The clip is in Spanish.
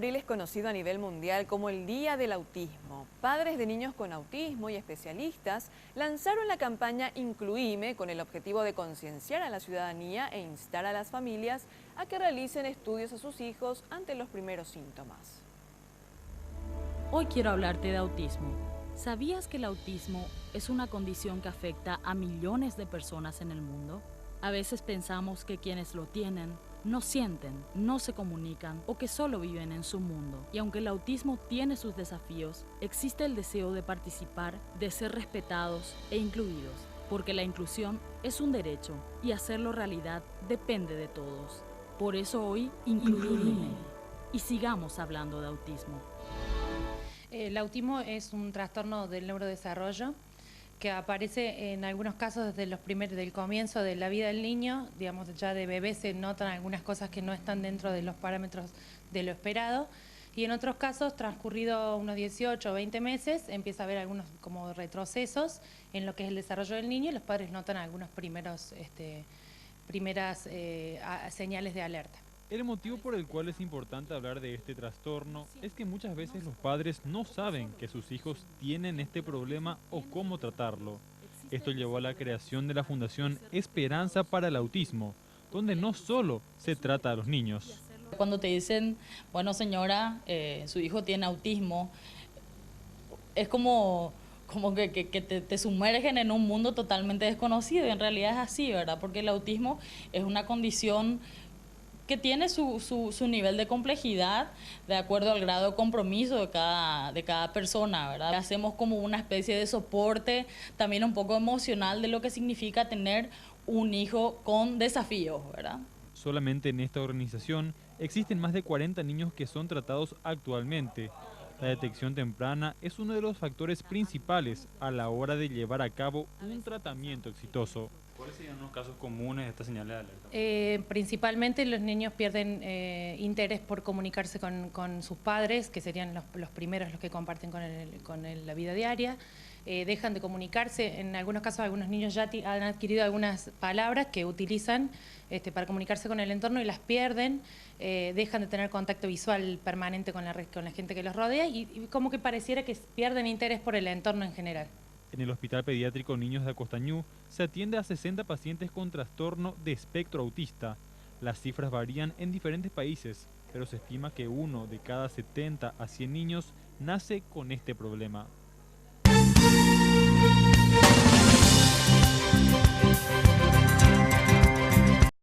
abril es conocido a nivel mundial como el Día del Autismo. Padres de niños con autismo y especialistas lanzaron la campaña Incluime con el objetivo de concienciar a la ciudadanía e instar a las familias a que realicen estudios a sus hijos ante los primeros síntomas. Hoy quiero hablarte de autismo. ¿Sabías que el autismo es una condición que afecta a millones de personas en el mundo? A veces pensamos que quienes lo tienen no sienten, no se comunican o que solo viven en su mundo. Y aunque el autismo tiene sus desafíos, existe el deseo de participar, de ser respetados e incluidos, porque la inclusión es un derecho y hacerlo realidad depende de todos. Por eso hoy, Incluime y sigamos hablando de autismo. El autismo es un trastorno del neurodesarrollo que aparece en algunos casos desde del comienzo de la vida del niño, digamos ya de bebé se notan algunas cosas que no están dentro de los parámetros de lo esperado, y en otros casos, transcurrido unos 18 o 20 meses, empieza a haber algunos como retrocesos en lo que es el desarrollo del niño y los padres notan algunos primeras señales de alerta. El motivo por el cual es importante hablar de este trastorno es que muchas veces los padres no saben que sus hijos tienen este problema o cómo tratarlo. Esto llevó a la creación de la Fundación Esperanza para el Autismo, donde no solo se trata a los niños. Cuando te dicen, bueno señora, su hijo tiene autismo, es como que te sumergen en un mundo totalmente desconocido, y en realidad es así, ¿verdad? Porque el autismo es una condición que tiene su nivel de complejidad de acuerdo al grado de compromiso de cada persona, ¿verdad? Hacemos como una especie de soporte también un poco emocional de lo que significa tener un hijo con desafíos, ¿verdad? Solamente en esta organización existen más de 40 niños que son tratados actualmente. La detección temprana es uno de los factores principales a la hora de llevar a cabo un tratamiento exitoso. ¿Cuáles serían los casos comunes de estas señales de alerta? Principalmente los niños pierden interés por comunicarse con sus padres, que serían los primeros los que comparten con la vida diaria. Dejan de comunicarse, en algunos casos algunos niños ya han adquirido algunas palabras que utilizan para comunicarse con el entorno y las pierden, dejan de tener contacto visual permanente con la gente que los rodea y como que pareciera que pierden interés por el entorno en general. En el Hospital Pediátrico Niños de Acostañú se atiende a 60 pacientes con trastorno de espectro autista. Las cifras varían en diferentes países, pero se estima que 1 de cada 70 a 100 niños nace con este problema.